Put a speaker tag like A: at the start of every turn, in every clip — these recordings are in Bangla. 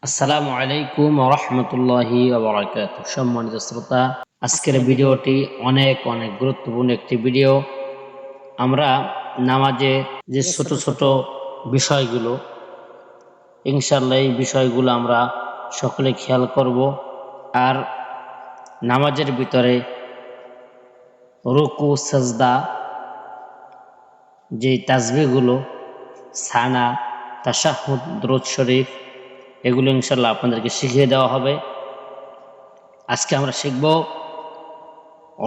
A: আসসালামু আলাইকুম ওয়া রাহমাতুল্লাহি ওয়া বারাকাতুহু। সম্মানিত শ্রোতা, আজকের ভিডিওটি অনেক গুরুত্বপূর্ণ একটি ভিডিও। আমরা নামাজে যে ছোট ছোট বিষয়গুলো, ইনশাআল্লাহ এই বিষয়গুলো আমরা সকলে খেয়াল করব। আর নামাজের ভিতরে রুকু সাজদা, যে তাসবিহগুলো, সানা, তাশাহুদ, দুরূদ শরীফ, এগুলো ইনশাআল্লাহ আপনাদেরকে শিখিয়ে দেওয়া হবে। আজকে আমরা শিখব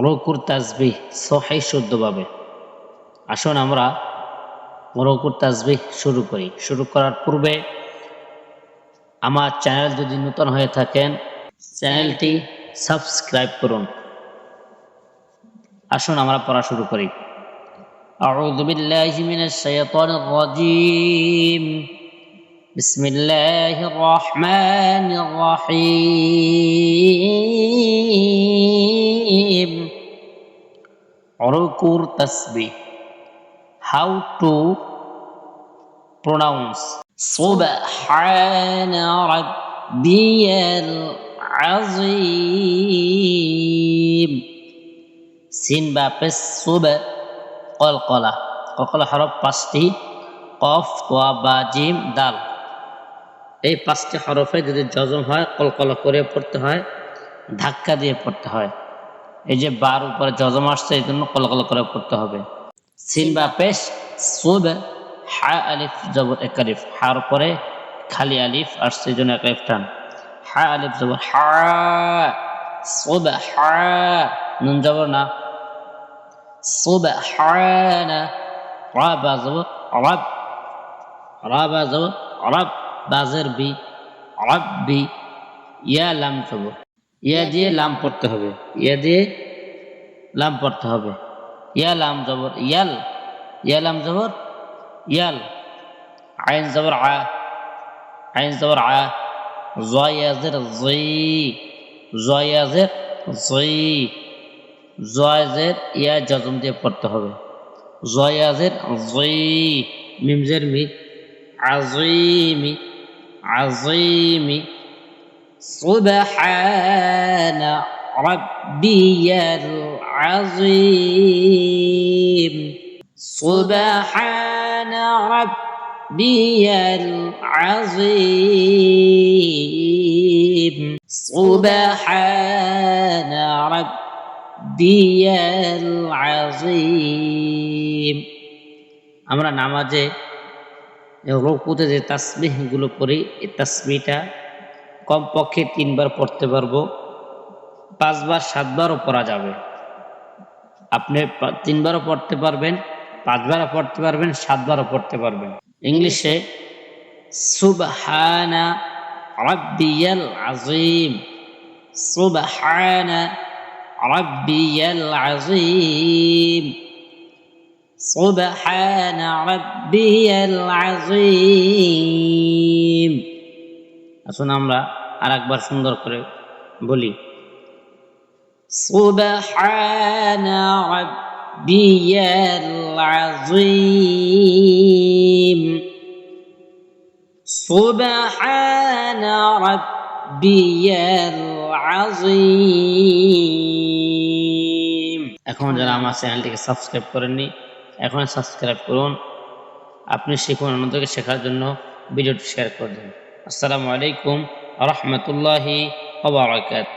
A: রুকুর তাসবিহ সহিহ শুদ্ধভাবে। আসুন আমরা রুকুর তাসবিহ শুরু করি। শুরু করার পূর্বে আমার চ্যানেল যদি নতুন হয়ে থাকেন, চ্যানেলটি সাবস্ক্রাইব করুন। আসুন আমরা পড়া শুরু করি। আউযু বিল্লাহি মিনাশ শাইতানির রাজীম। বিসমিল্লাহির রহমানির রহিম। রুকুর তাসবিহ, how to pronounce Subhana Rabbiyal Azim। সিন বা পেশ, সুব, কলকলা। কলকলা হরফ পাঁচটি: কফ, তোয়া, বা, জিম, দাল। এই পাঁচটি হরফে যদি জজম হয় কলকলা করে পড়তে হয়, ধাক্কা দিয়ে পড়তে হয়। এই যে বার উপরে জজম আসছে, এই জন্য কলকলা করে পড়তে হবে। সিন বা পেশ, সুব, হা আলিফ জবর এক আলিফ, হার পরে খালি আলিফ আসছে, এই জন্য এক আলিফ টান। হা আলিফ জবর হা, সুব হা, নুন জবর না, সুব হানা। রা বা জবর রব, রা বা জবর রব, বাজের বি, রব্বি। ইয়া লাম জবর, ইয়া দিয়ে লাম পড়তে হবে, ইয়া দিয়ে লাম পড়তে হবে। ইয়া লাম জবর ইয়াল, ইয়া লাম জবর ইয়াল। আইন জবর আ, আইন জবর আ। জয়াজের জি, জয়াজের জি। জয়াজের ইয়া জজম দিয়ে পড়তে হবে, জয়াজের জি। মিমজের মি, আজিমি, আজিমি। সুবহানা রাব্বিয়াল আযীম। সুবহানা রাব্বিয়াল আযীম। সুবহানা রাব্বিয়াল আযীম। আমরা নামাজে রুকুতে যে তাসবিহগুলো পড়ি, এই তাসবিহটা কমপক্ষে 3 বার পড়তে পারবো, 5 বার 7 বারও পড়া যাবে। আপনি 3 বারও পড়তে পারবেন, 5 বারও পড়তে পারবেন, 7 বারও পড়তে পারবেন। ইংলিশে সুবহানা রাব্বিয়াল আযীম, সুবহানা রাব্বিয়াল আযীম, সুবহানা রাব্বিয়াল আযীম। আসুন আমরা আরেকবার সুন্দর করে বলি। সুবহানা রাব্বিয়াল আযীম, সুবহানা রাব্বিয়াল আযীম। এখন যারা আমার চ্যানেলটিকে সাবস্ক্রাইব করেননি, এখন সাবস্ক্রাইব করুন। আপনি শিখুন, অন্যদেরকে শেখার জন্য ভিডিওটি শেয়ার করে দিন। আসসালামু আলাইকুম ওয়া রাহমাতুল্লাহি ওয়া বারাকাতুহু।